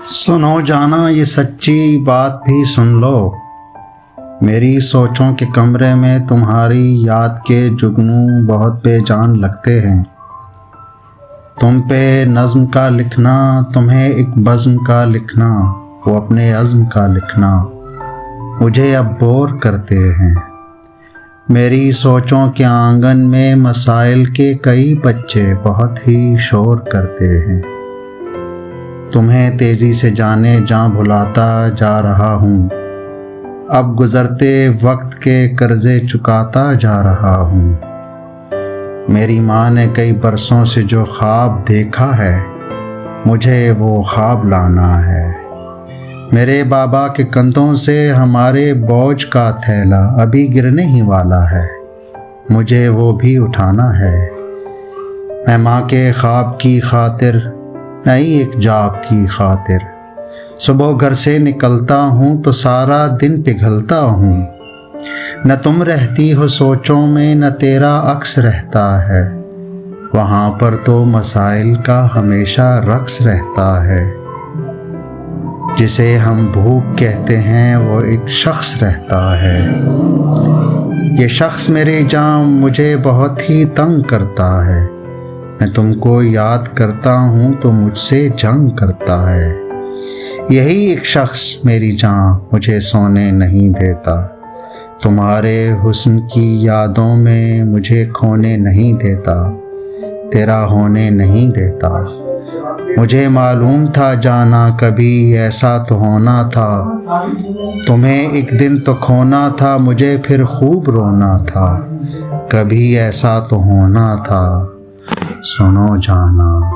सुनो जाना ये सच्ची बात भी सुन लो। मेरी सोचों के कमरे में तुम्हारी याद के जुगनू बहुत बेजान लगते हैं। तुम पे नज़्म का लिखना, तुम्हें एक बज़्म का लिखना, वो अपने अज़्म का लिखना मुझे अब बोर करते हैं। मेरी सोचों के आंगन में मसाइल के कई बच्चे बहुत ही शोर करते हैं। तुम्हें तेज़ी से जाने जा भुलाता जा रहा हूँ, अब गुज़रते वक्त के कर्ज़े चुकाता जा रहा हूँ। मेरी माँ ने कई बरसों से जो ख्वाब देखा है, मुझे वो ख्वाब लाना है। मेरे बाबा के कंधों से हमारे बोझ का थैला अभी गिरने ही वाला है, मुझे वो भी उठाना है। मैं माँ के ख्वाब की खातिर नहीं एक जाब की खातिर सुबह घर से निकलता हूँ तो सारा दिन पिघलता हूँ। न तुम रहती हो सोचों में, न तेरा अक्स रहता है, वहाँ पर तो मसाइल का हमेशा रक्स रहता है। जिसे हम भूख कहते हैं वो एक शख्स रहता है। ये शख्स मेरे जान मुझे बहुत ही तंग करता है। मैं तुमको याद करता हूँ तो मुझसे जंग करता है। यही एक शख्स मेरी जान मुझे सोने नहीं देता, तुम्हारे हुस्न की यादों में मुझे खोने नहीं देता, तेरा होने नहीं देता। मुझे मालूम था जाना कभी ऐसा तो होना था, तुम्हें एक दिन तो खोना था, मुझे फिर खूब रोना था, कभी ऐसा तो होना था। सुनो जाना।